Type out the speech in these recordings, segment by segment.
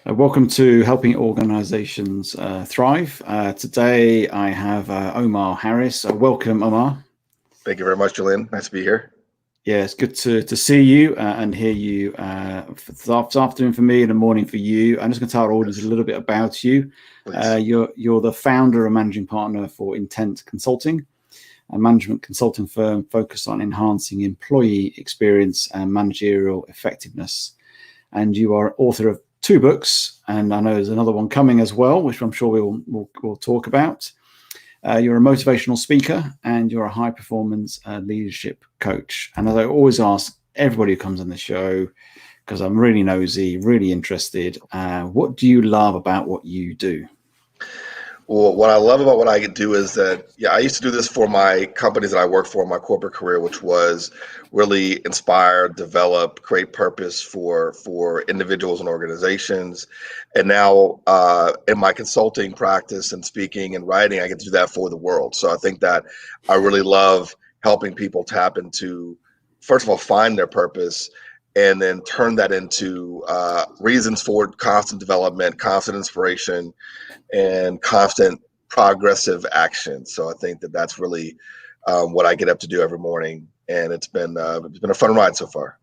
Welcome to Helping Organizations Thrive. Today I have Omar Harris. Welcome, Omar. Thank you very much, Julian. Nice to be here. Yeah, it's good to see you and hear you. This afternoon for me and the morning for you. I'm just going to tell our audience a little bit about you. Please. You're the founder and managing partner for Intent Consulting, a management consulting firm focused on enhancing employee experience and managerial effectiveness. And you are author of 2 books, and I know there's another one coming as well, which I'm sure we'll talk about. You're a motivational speaker, and you're a high-performance leadership coach. And as I always ask everybody who comes on the show, because I'm really nosy, really interested, what do you love about what you do? Well, what I love about what I do is that, I used to do this for my companies that I worked for in my corporate career, which was really inspire, develop, create purpose for individuals and organizations. And now in my consulting practice and speaking and writing, I get to do that for the world. So I think that I really love helping people tap into, first of all, find their purpose, and then turn that into reasons for constant development, constant inspiration, and constant progressive action. So I think that that's really what I get up to do every morning, and it's been a fun ride so far.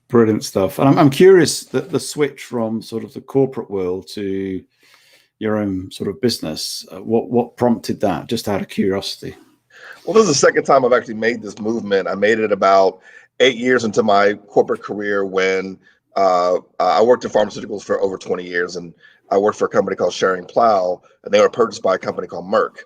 Brilliant stuff. And I'm curious that the switch from sort of the corporate world to your own sort of business, what prompted that, just out of curiosity? Well, this is the second time I've actually made this movement. I made it about 8 years into my corporate career when I worked in pharmaceuticals for over 20 years, and I worked for a company called Sharing Plow, and they were purchased by a company called Merck.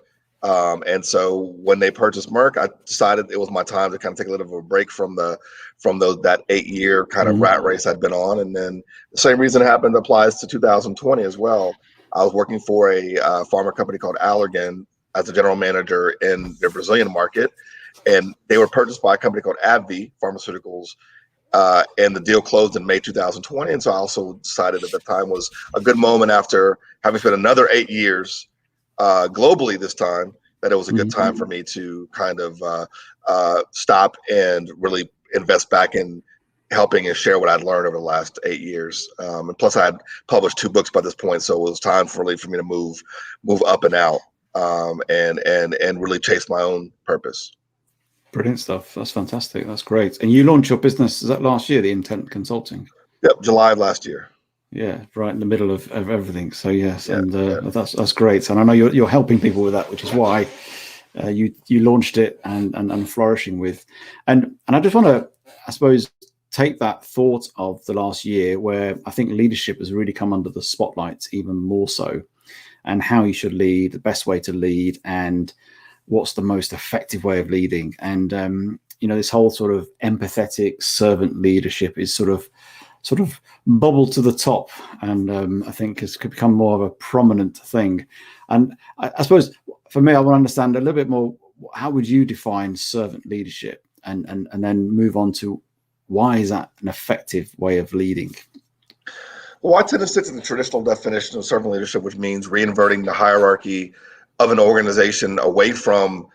And so when they purchased Merck, I decided it was my time to kind of take a little bit of a break from that 8-year kind of rat race I'd been on. And then the same reason happened applies to 2020 as well. I was working for a pharma company called Allergan as a general manager in their Brazilian market, and they were purchased by a company called AbbVie Pharmaceuticals. And the deal closed in May 2020. And so I also decided at the time was a good moment, after having spent another 8 years globally this time, that it was a good time for me to kind of stop and really invest back in helping and share what I'd learned over the last 8 years. And plus I had published 2 books by this point. So it was time for me to move up and out and really chase my own purpose. Brilliant stuff. That's fantastic. That's great. And you launched your business, is that last year, the Intent Consulting? Yep, July of last year. Yeah, right in the middle of everything. So yes, Yeah, and yeah. that's great. And I know you're helping people with that, which is why you launched it and flourishing with. And I just want to, I suppose, take that thought of the last year where I think leadership has really come under the spotlight even more so, and how you should lead, the best way to lead, and what's the most effective way of leading. And this whole sort of empathetic servant leadership is sort of bubbled to the top, and I think has become more of a prominent thing. And I suppose for me, I want to understand a little bit more, how would you define servant leadership, and then move on to why is that an effective way of leading? Well, I tend to stick to the traditional definition of servant leadership, which means reinverting the hierarchy of an organization away from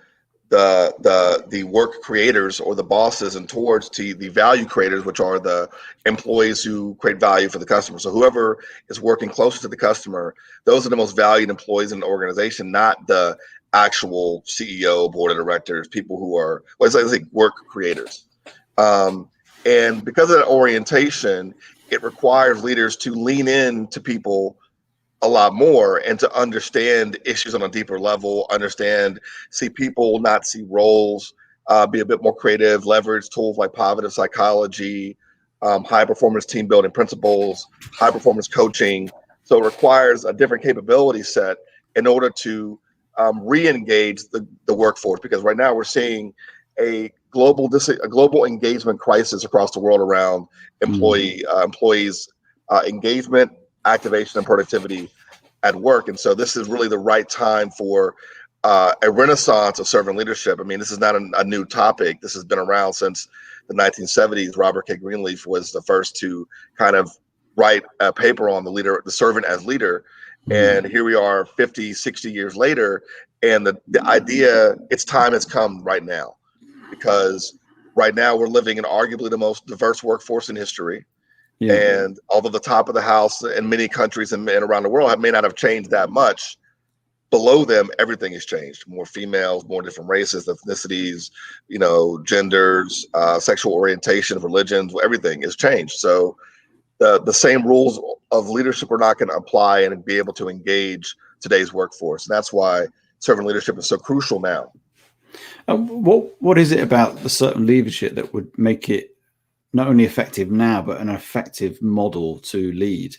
the work creators or the bosses and towards to the value creators, which are the employees who create value for the customer. So whoever is working closer to the customer, those are the most valued employees in the organization, not the actual CEO, board of directors, people who are, let's say, work creators. And because of that orientation, it requires leaders to lean in to people a lot more and to understand issues on a deeper level, see people, not see roles, be a bit more creative, leverage tools like positive psychology, high performance team building principles, high performance coaching. So it requires a different capability set in order to re-engage the workforce, because right now we're seeing a global engagement crisis across the world around employees engagement, activation, and productivity at work. And so this is really the right time for a renaissance of servant leadership. I mean, this is not a new topic. This has been around since the 1970s. Robert K. Greenleaf was the first to kind of write a paper on the servant as leader. And here we are 50, 60 years later. And the idea, its time has come right now, because right now we're living in arguably the most diverse workforce in history. Yeah. And although the top of the house in many countries and around the world may not have changed that much, below them, everything has changed. More females, more different races, ethnicities, genders, sexual orientation, religions, everything has changed. So the same rules of leadership are not going to apply and be able to engage today's workforce. And that's why servant leadership is so crucial now. What is it about the certain leadership that would make it not only effective now, but an effective model to lead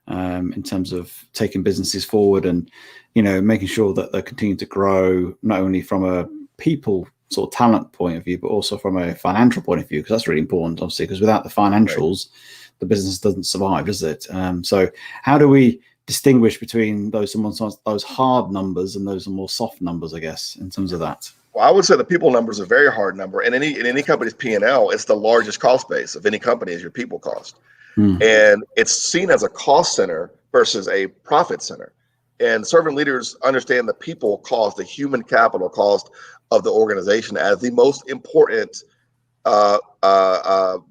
in terms of taking businesses forward and, making sure that they continue to grow, not only from a people sort of talent point of view, but also from a financial point of view, because that's really important, obviously, because without the financials, the business doesn't survive, does it? So how do we distinguish between those hard numbers and those more soft numbers, I guess, in terms of that? Well, I would say the people number is a very hard number. And in any company's P&L, it's the largest cost base of any company is your people cost. And it's seen as a cost center versus a profit center. And servant leaders understand the people cost, the human capital cost of the organization as the most important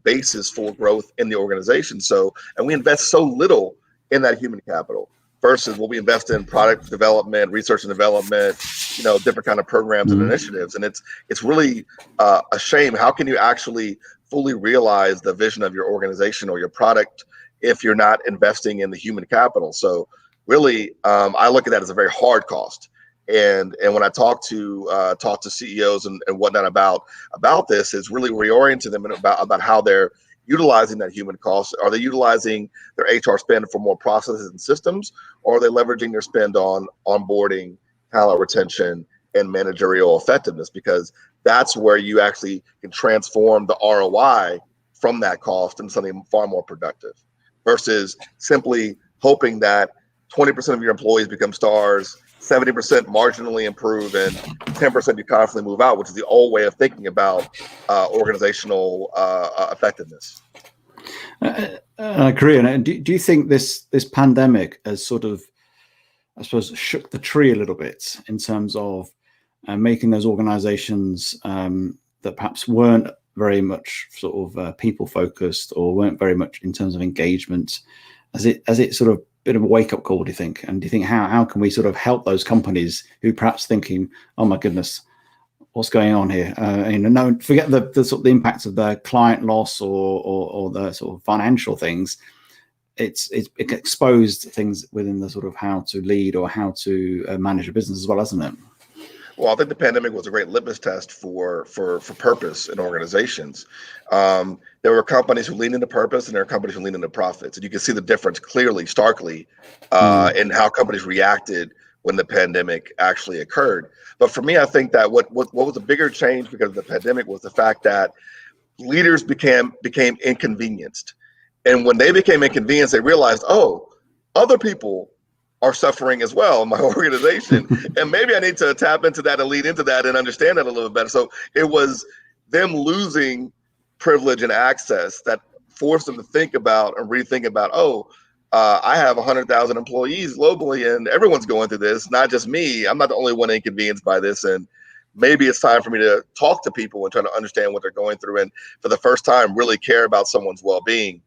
basis for growth in the organization. So, and we invest so little in that human capital versus what we invest in product development, research and development, different kind of programs and initiatives. And it's really a shame. How can you actually fully realize the vision of your organization or your product if you're not investing in the human capital? So really, I look at that as a very hard cost. And when I talk to CEOs and whatnot about this, is really reorienting them about how they're utilizing that human cost. Are they utilizing their HR spend for more processes and systems, or are they leveraging their spend on onboarding, talent retention, and managerial effectiveness? Because that's where you actually can transform the ROI from that cost into something far more productive versus simply hoping that 20% of your employees become stars, 70% marginally improve, and 10% you constantly move out, which is the old way of thinking about organizational effectiveness. I agree. And do you think this pandemic has sort of, I suppose, shook the tree a little bit in terms of making those organizations that perhaps weren't very much sort of people focused or weren't very much in terms of engagement, as it sort of bit of a wake-up call, do you think? And do you think how can we sort of help those companies who perhaps thinking, oh my goodness, what's going on here? No, forget the sort of the impacts of the client loss or the sort of financial things. It exposed things within the sort of how to lead or how to manage a business as well, hasn't it? Well, I think the pandemic was a great litmus test for purpose in organizations. There were companies who leaned into purpose, and there are companies who leaned into profits, and you can see the difference clearly, starkly, in how companies reacted when the pandemic actually occurred. But for me, I think that what was a bigger change because of the pandemic was the fact that leaders became inconvenienced, and when they became inconvenienced, they realized, oh, other people are suffering as well in my organization. And maybe I need to tap into that and lead into that and understand that a little bit better. So it was them losing privilege and access that forced them to think about and rethink about, I have 100,000 employees globally and everyone's going through this, not just me. I'm not the only one inconvenienced by this. And maybe it's time for me to talk to people and try to understand what they're going through. And for the first time, really care about someone's well-being.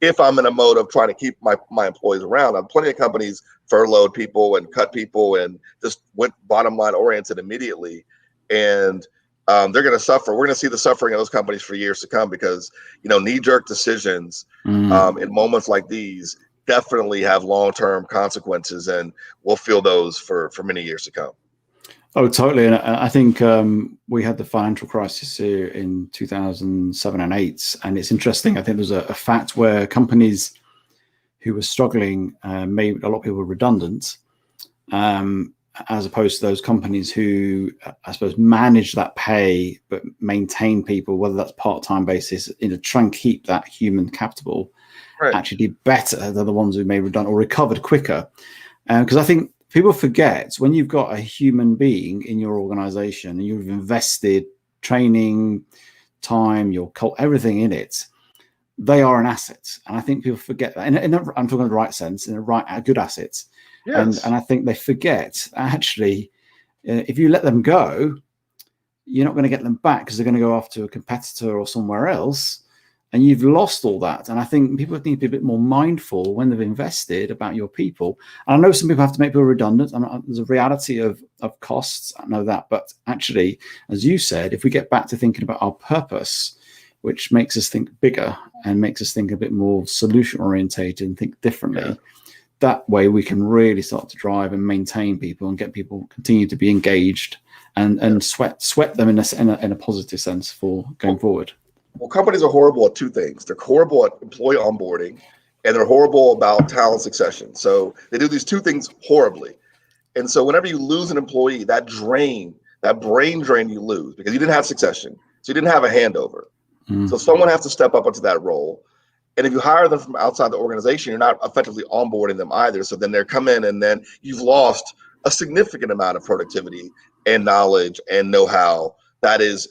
If I'm in a mode of trying to keep my employees around, plenty of companies furloughed people and cut people and just went bottom line oriented immediately. And they're going to suffer. We're going to see the suffering of those companies for years to come because, knee-jerk decisions in moments like these definitely have long-term consequences, and we'll feel those for many years to come. Oh, totally. And I think we had the financial crisis here in 2007 and 8. And it's interesting. I think there's a fact where companies who were struggling made a lot of people redundant, as opposed to those companies who, I suppose, manage that pay but maintain people, whether that's part-time basis, try and keep that human capital, actually did better than the ones who made redundant or recovered quicker. Because I think people forget when you've got a human being in your organization and you've invested training, time, your cult, everything in it, they are an asset. And I think people forget that. I'm talking in the right sense, a good assets. Yes. And I think they forget, actually, if you let them go, you're not going to get them back because they're going to go off to a competitor or somewhere else. and you've lost all that. And I think people need to be a bit more mindful when they've invested about your people. And I know some people have to make people redundant, and there's a reality of costs. I know that, but actually, as you said, if we get back to thinking about our purpose, which makes us think bigger and makes us think a bit more solution orientated and think differently, that way we can really start to drive and maintain people and get people continue to be engaged and sweat them in a positive sense for going forward. Well, companies are horrible at two things. They're horrible at employee onboarding, and they're horrible about talent succession. So they do these two things horribly. And so whenever you lose an employee, that brain drain you lose, because you didn't have succession. So you didn't have a handover. So someone has to step up into that role. And if you hire them from outside the organization, you're not effectively onboarding them either. So then they come in, and then you've lost a significant amount of productivity and knowledge and know-how that is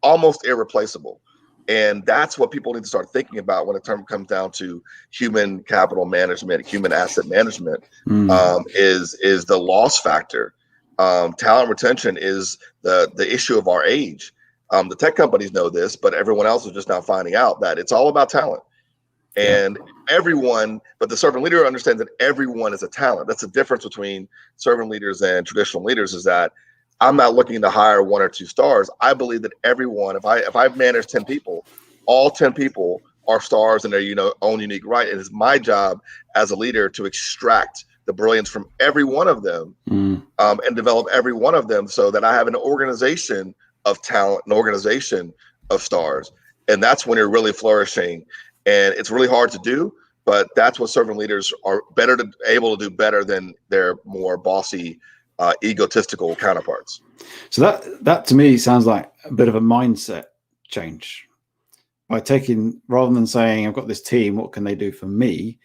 almost irreplaceable. And that's what people need to start thinking about when it comes down to human capital management, human asset management, is the loss factor. Talent retention is the issue of our age. The tech companies know this, but everyone else is just now finding out that it's all about talent. And everyone, but the servant leader understands that everyone is a talent. That's the difference between servant leaders and traditional leaders, is that I'm not looking to hire 1 or 2 stars. I believe that everyone, if I manage 10 people, all 10 people are stars in their own unique right. And it's my job as a leader to extract the brilliance from every one of them and develop every one of them so that I have an organization of talent, an organization of stars. And that's when you're really flourishing. And it's really hard to do, but that's what servant leaders are able to do better than their more bossy, egotistical counterparts. So that to me sounds like a bit of a mindset change. By taking, rather than saying, I've got this team, what can they do for me?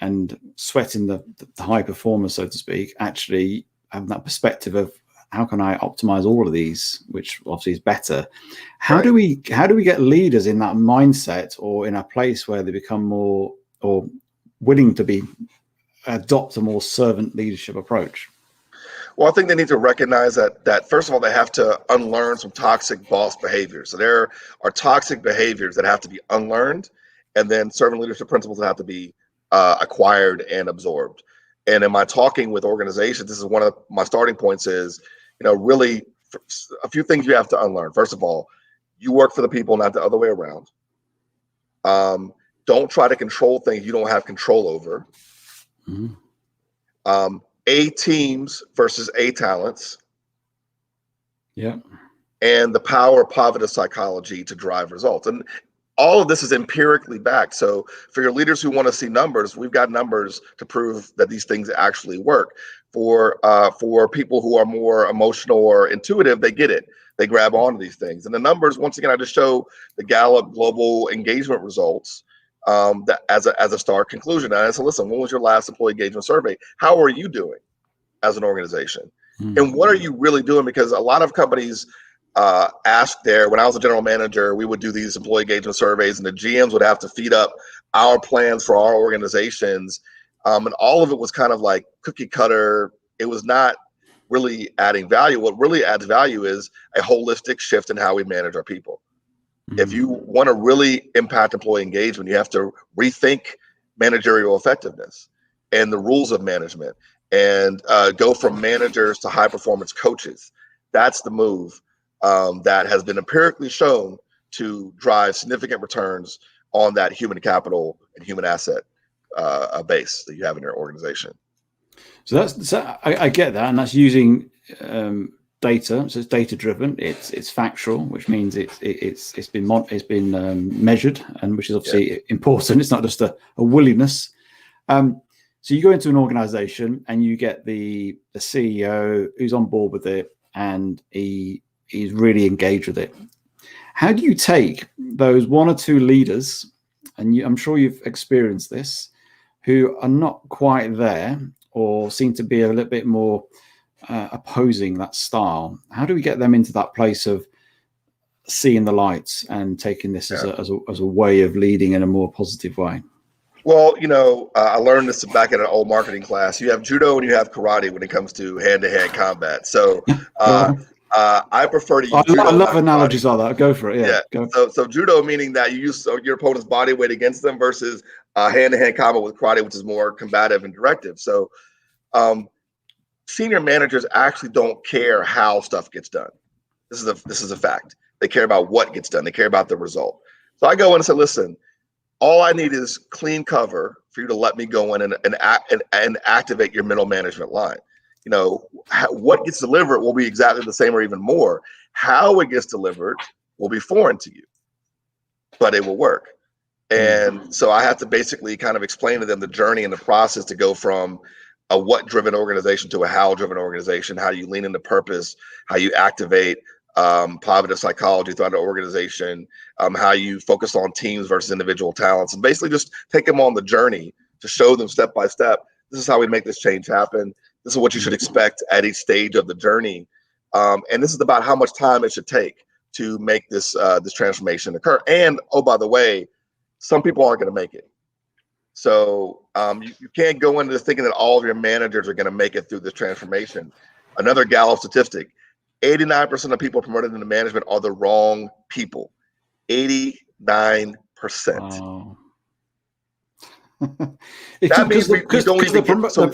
And sweating the high performers, so to speak, actually having that perspective of how can I optimize all of these, which obviously is better. How do we get leaders in that mindset, or in a place where they become more or willing to adopt a more servant leadership approach? Well, I think they need to recognize that first of all, they have to unlearn some toxic boss behaviors. So there are toxic behaviors that have to be unlearned, and then servant leadership principles that have to be acquired and absorbed. And in my talking with organizations, this is one of my starting points is, really a few things you have to unlearn. First of all, you work for the people, not the other way around. Don't try to control things you don't have control over. A teams versus A talents. Yeah. And the power of positive psychology to drive results. And all of this is empirically backed. So for your leaders who want to see numbers, we've got numbers to prove that these things actually work. For people who are more emotional or intuitive, they get it. They grab onto these things. And the numbers, once again, I just show the Gallup global engagement results that as a start conclusion. And I said, listen, when was your last employee engagement survey? How are you doing as an organization? And what are you really doing? Because a lot of companies asked when I was a general manager, we would do these employee engagement surveys, and the GMs would have to feed up our plans for our organizations. And all of it was kind of like cookie cutter. It was not really adding value. What really adds value is a holistic shift in how we manage our people. If you want to really impact employee engagement, you have to rethink managerial effectiveness and the rules of management, and go from managers to high performance coaches. That's the move that has been empirically shown to drive significant returns on that human capital and human asset base that you have in your organization. So I get that, and that's using data. So it's data driven. It's factual, which means it's been measured, and which is obviously important. It's not just a willingness. So you go into an organization and you get the CEO who's on board with it, and he's really engaged with it. How do you take those 1 or 2 leaders, and I'm sure you've experienced this, who are not quite there or seem to be a little bit more opposing that style? How do we get them into that place of seeing the lights and taking this as a way of leading in a more positive way? Well, I learned this back in an old marketing class. You have judo and you have karate when it comes to hand-to-hand combat. So I prefer to use I judo. love Not body. analogies like that. Go for it. Yeah. Yeah. Go. So judo meaning that you use your opponent's body weight against them versus hand-to-hand combat with karate, which is more combative and directive. So senior managers actually don't care how stuff gets done. This is a fact. They care about what gets done. They care about the result. So I go in and say, listen, all I need is clean cover for you to let me go in and activate your middle management line. You know, what gets delivered will be exactly the same or even more. How it gets delivered will be foreign to you, but it will work. And so I have to basically kind of explain to them the journey and the process to go from a what-driven organization to a how-driven organization. How you lean into purpose, how you activate positive psychology throughout the organization, how you focus on teams versus individual talents, and basically just take them on the journey to show them step by step. This is how we make this change happen. This is what you should expect at each stage of the journey. And this is about how much time it should take to make this transformation occur. And oh, by the way, some people aren't going to make it. So you can't go into this thinking that all of your managers are going to make it through this transformation. Another Gallup statistic, 89% of people promoted into management are the wrong people. 89%. Wow. That means we don't even get. They're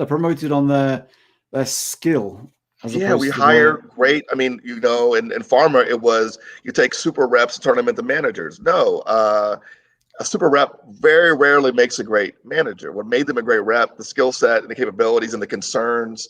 promoted on their skill. Yeah, we hire great. I mean, you know, in pharma, it was you take super reps and turn them into managers. No, a super rep very rarely makes a great manager. What made them a great rep, the skill set and the capabilities and the concerns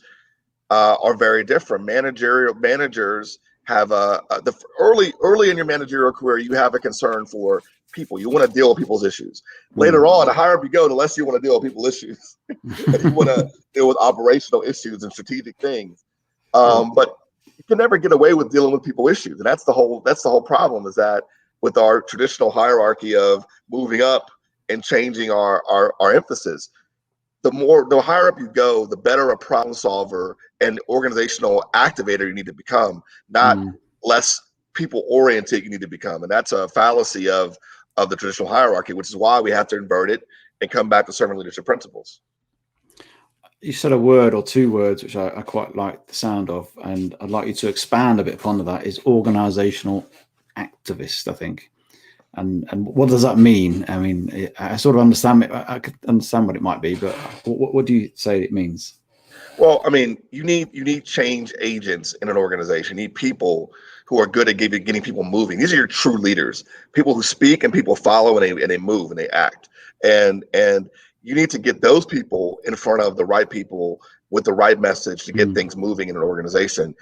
are very different. Managers have the early in your managerial career, you have a concern for people. You want to deal with people's issues. Later on, the higher up you go, the less you want to deal with people's issues. You want to deal with operational issues and strategic things. But you can never get away with dealing with people issues, and that's the whole problem. Is that with our traditional hierarchy of moving up and changing our emphasis, the higher up you go, the better a problem solver and organizational activator you need to become, not less people oriented you need to become. And that's a fallacy of the traditional hierarchy, which is why we have to invert it and come back to servant leadership principles. You said a word or two words which I quite like the sound of, and I'd like you to expand a bit upon that. Is organizational activist, I think. And what does that mean? I mean, I sort of understand it. I could understand what it might be, but what do you say it means? Well, I mean, you need change agents in an organization. You need people who are good at getting people moving. These are your true leaders, people who speak and people follow and they move and they act. And you need to get those people in front of the right people with the right message to get things moving in an organization.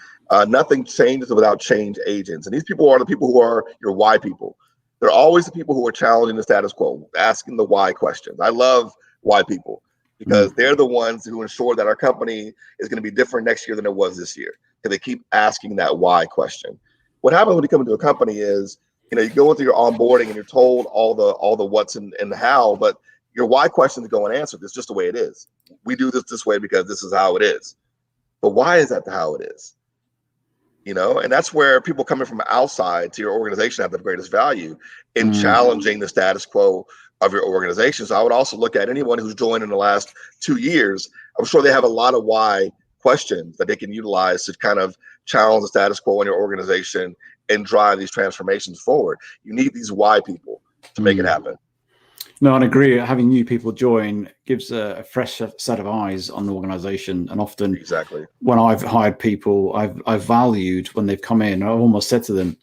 Nothing changes without change agents. And these people are the people who are your why people. They're always the people who are challenging the status quo, asking the why questions. I love why people because they're the ones who ensure that our company is going to be different next year than it was this year. Because they keep asking that why question. What happens when you come into a company is, you know, you go into your onboarding and you're told all the what's and the how, but your why questions go unanswered. It's just the way it is. We do this way because this is how it is. But why is that how it is? You know, and that's where people coming from outside to your organization have the greatest value in challenging the status quo of your organization. So I would also look at anyone who's joined in the last 2 years. I'm sure they have a lot of why questions that they can utilize to kind of challenge the status quo in your organization and drive these transformations forward. You need these why people to make it happen. No, I agree. Having new people join gives a fresh set of eyes on the organization. And often when I've hired people, I've valued when they've come in, I've almost said to them,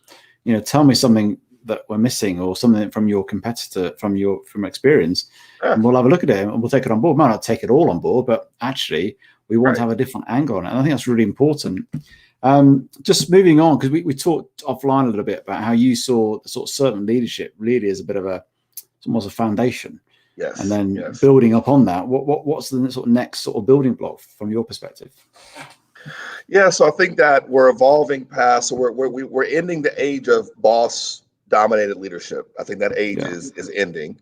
you know, tell me something that we're missing or something from your competitor, from experience, and we'll have a look at it and we'll take it on board. We might not take it all on board, but actually we want to have a different angle on it. And I think that's really important. Just moving on, because we talked offline a little bit about how you saw the sort of servant leadership really as a bit of almost a foundation, and then building upon that. What's the sort of next sort of building block from your perspective? Yeah, so I think that we're evolving past. So we're ending the age of boss-dominated leadership. I think that age is ending.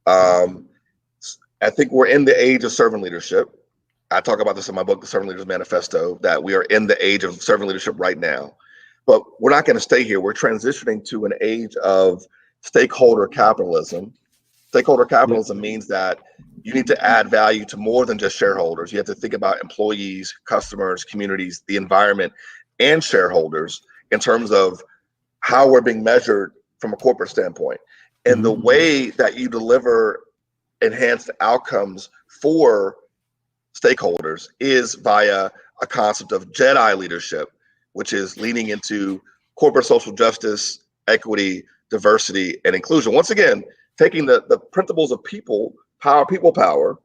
I think we're in the age of servant leadership. I talk about this in my book, The Servant Leaders Manifesto, that we are in the age of servant leadership right now. But we're not going to stay here. We're transitioning to an age of stakeholder capitalism. Stakeholder capitalism means that you need to add value to more than just shareholders. You have to think about employees, customers, communities, the environment, and shareholders in terms of how we're being measured from a corporate standpoint. And the way that you deliver enhanced outcomes for stakeholders is via a concept of Jedi leadership, which is leaning into corporate social justice, equity, diversity, and inclusion. Once again, taking the principles of people power,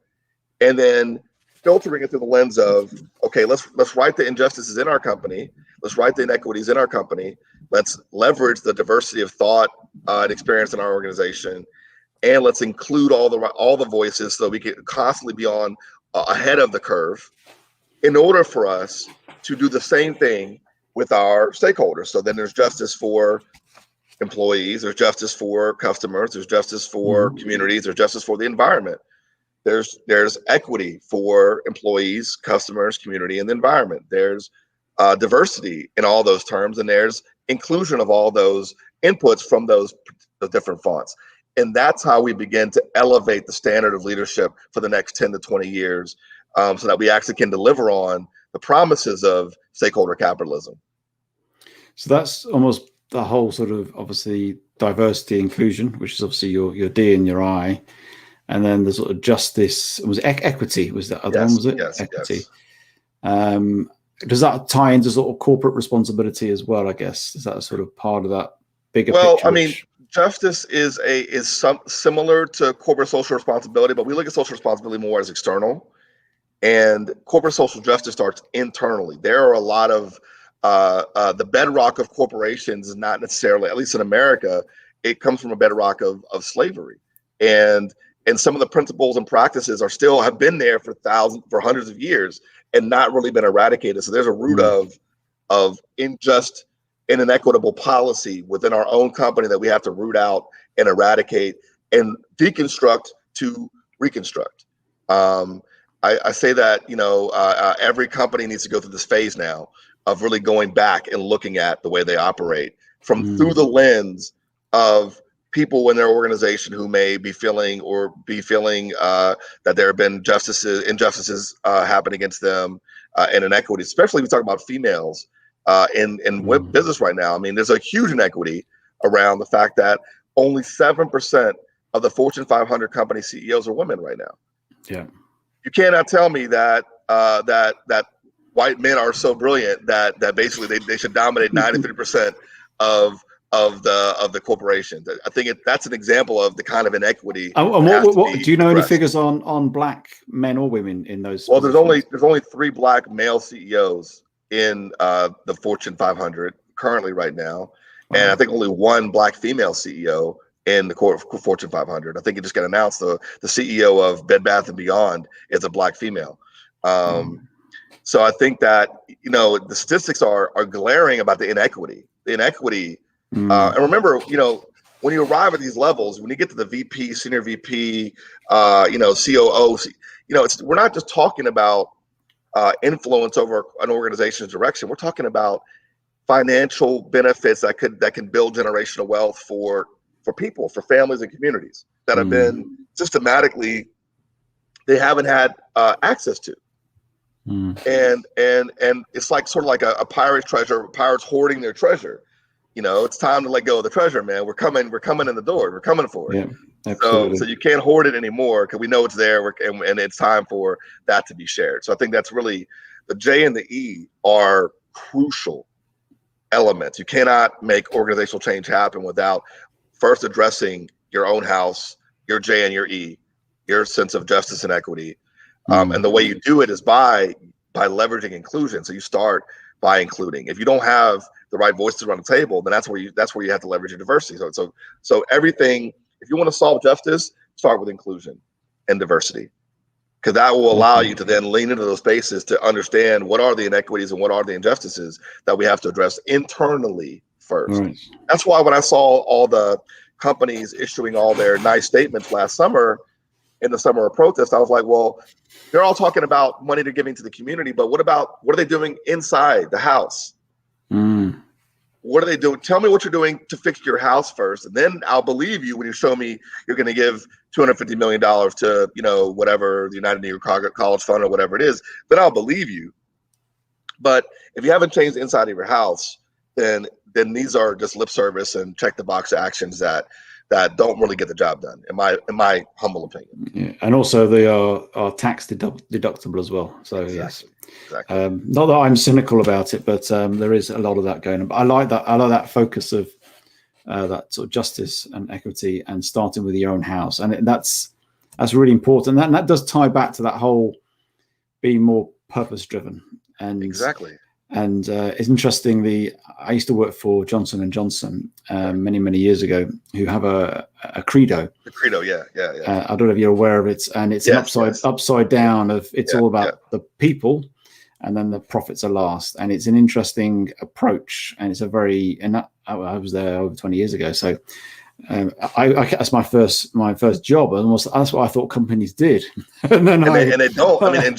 and then filtering it through the lens of, okay, let's right the injustices in our company, let's right the inequities in our company, let's leverage the diversity of thought and experience in our organization, and let's include all the voices so we can constantly be on ahead of the curve in order for us to do the same thing with our stakeholders. So then there's justice for employees, there's justice for customers, there's justice for communities, there's justice for the environment. There's equity for employees, customers, community, and the environment. There's diversity in all those terms, and there's inclusion of all those inputs from those different fonts. And that's how we begin to elevate the standard of leadership for the next 10 to 20 years, so that we actually can deliver on the promises of stakeholder capitalism. So that's almost the whole sort of, obviously, diversity, inclusion, which is obviously your D and your I. And then the sort of justice, was it equity? Was that other one? Was it equity? Yes. Does that tie into sort of corporate responsibility as well? I guess, is that a sort of part of that bigger picture? Well, I mean, justice is similar to corporate social responsibility, but we look at social responsibility more as external, and corporate social justice starts internally. There are a lot of the bedrock of corporations is not necessarily, at least in America, it comes from a bedrock of slavery, and some of the principles and practices have been there for hundreds of years and not really been eradicated. So there's a root of unjust and inequitable policy within our own company that we have to root out and eradicate and deconstruct to reconstruct. I say that, every company needs to go through this phase now of really going back and looking at the way they operate through the lens of people in their organization who may be feeling that there have been injustices happen against them, and inequities, especially if we talk about females in business right now. I mean, there's a huge inequity around the fact that only 7% of the Fortune 500 company CEOs are women right now. Yeah, you cannot tell me that that white men are so brilliant that basically they should dominate 93% of the corporations. I think that's an example of the kind of inequity. What do you know? Any figures on black men or women in those? Well, positions? there's only 3 black male CEOs in the Fortune 500 currently right now, and I think only 1 black female CEO in the Fortune 500. I think it just got announced the CEO of Bed Bath & Beyond is a black female. So I think that the statistics are glaring about the inequity. And remember, when you arrive at these levels, when you get to the VP, senior VP, COO, we're not just talking about influence over an organization's direction. We're talking about financial benefits that can build generational wealth for people, for families and communities that have been systematically they haven't had access to. And it's like sort of like a pirate's treasure, pirates hoarding their treasure. It's time to let go of the treasure, man. We're coming in the door. We're coming for it. Yeah, so you can't hoard it anymore because we know it's there, and it's time for that to be shared. So I think that's really the J and the E are crucial elements. You cannot make organizational change happen without first addressing your own house, your J and your E, your sense of justice and equity. And the way you do it is by leveraging inclusion. So you start by including. If you don't have the right voices around the table, then that's where you have to leverage your diversity. So everything, if you want to solve justice, start with inclusion and diversity, because that will allow you to then lean into those spaces to understand what are the inequities and what are the injustices that we have to address internally first. Right. That's why when I saw all the companies issuing all their nice statements last summer in the summer of protest, I was like, well, they're all talking about money they're giving to the community, but what are they doing inside the house? What are they doing? Tell me what you're doing to fix your house first, and then I'll believe you when you show me you're going to give $250 million to whatever the United Negro College Fund or whatever it is. Then I'll believe you. But if you haven't changed the inside of your house, then these are just lip service and check the box actions that don't really get the job done, in my humble opinion. Yeah. And also they are tax deductible as well. So exactly. Yes, exactly. Not that I'm cynical about it, but there is a lot of that going on. But I like that focus of that sort of justice and equity, and starting with your own house, and that's really important. And that does tie back to that whole being more purpose driven. And exactly. And it's interesting. I used to work for Johnson and Johnson many years ago, who have a credo. The credo, yeah. I don't know if you're aware of it, and it's an upside down of it's all about the people, and then the profits are last. And it's an interesting approach, and it's a very I was there over 20 years ago, so that's my first job, and that's what I thought companies did. and they don't. I mean, and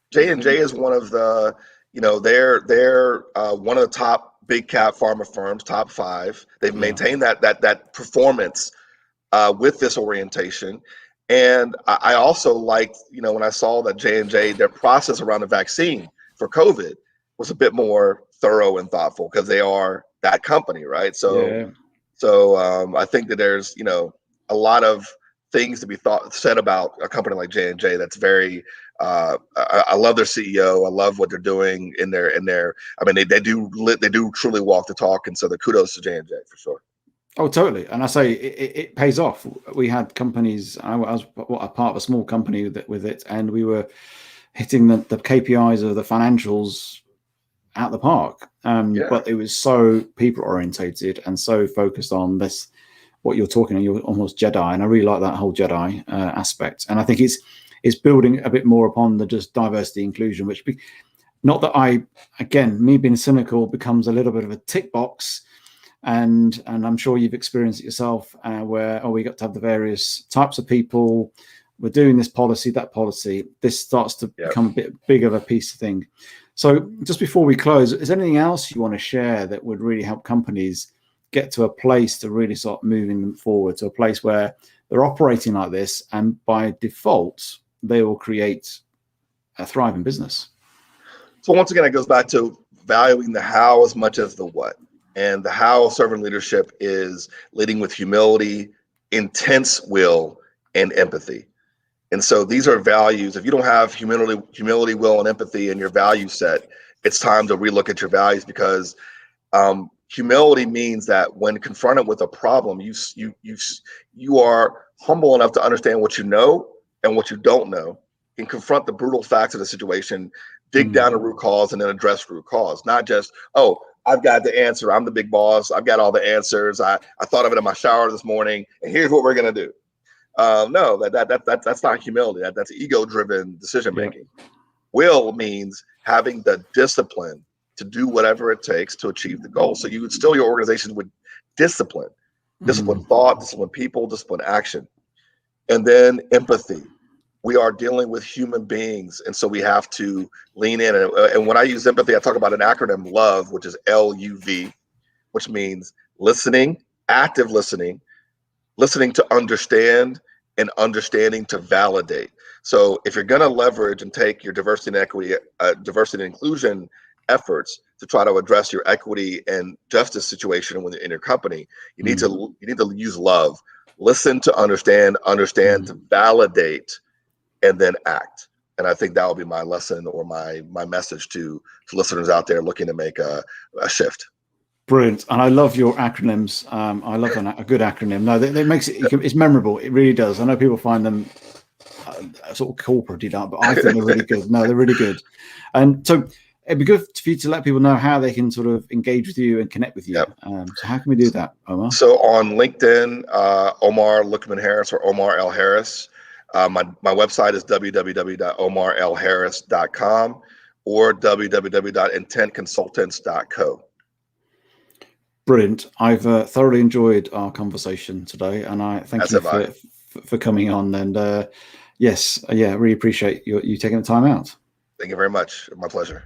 J&J is one of the, they're one of the top big cap pharma firms, top 5. They've maintained that performance with this orientation. And I also liked, when I saw that J&J, their process around the vaccine for COVID was a bit more thorough and thoughtful, because they are that company, right? So I think that there's, a lot of things to be said about a company like J&J that's very I love their CEO. I love what they're doing in their I mean, they do truly walk the talk, and so the kudos to J&J for sure. Oh, totally. And I say it pays off. We had companies. I was a part of a small company with it, and we were hitting the KPIs of the financials out the park. But it was so people orientated and so focused on this, what you're talking on. You're almost Jedi, and I really like that whole Jedi aspect. And I think it's building a bit more upon the just diversity inclusion, which not that me being cynical becomes a little bit of a tick box. And I'm sure you've experienced it yourself, where we got to have the various types of people. We're doing this policy, that policy. This starts to become a bit big of a piece of thing. So just before we close, is there anything else you want to share that would really help companies get to a place to really start moving them forward, to a place where they're operating like this, and by default, they will create a thriving business? So once again, it goes back to valuing the how as much as the what. And the how of servant leadership is leading with humility, intense will, and empathy. And so these are values. If you don't have humility, will, and empathy in your value set, it's time to relook at your values, because humility means that when confronted with a problem, you are humble enough to understand what you know and what you don't know, and confront the brutal facts of the situation, dig down the root cause, and then address root cause. Not just, I've got the answer. I'm the big boss. I've got all the answers. I thought of it in my shower this morning, and here's what we're gonna do. No, that's not humility. That's ego-driven decision making. Will means having the discipline to do whatever it takes to achieve the goal. So you would still your organization with discipline thought, discipline people, discipline action, and then empathy. We are dealing with human beings, and so we have to lean in. And when I use empathy, I talk about an acronym, LOVE, which is LUV, which means listening, active listening, listening to understand, and understanding to validate. So if you're going to leverage and take your diversity and equity, diversity and inclusion efforts to try to address your equity and justice situation in your company, you need to use love. Listen to understand to validate, and then act. And I think that will be my lesson, or my message to listeners out there looking to make a shift. Brilliant. And I love your acronyms. I love a good acronym. No, that makes it's memorable. It really does. I know people find them sort of corporate, but I think they're really good. No, they're really good. And so it'd be good for you to let people know how they can sort of engage with you and connect with you. So how can we do that, Omar? So on LinkedIn, Omar Lookman Harris, or Omar L. Harris. My website is www.omarlharris.com or www.intentconsultants.co. Brilliant. I've thoroughly enjoyed our conversation today, and I thank you for coming on. And really appreciate you taking the time out. Thank you very much. My pleasure.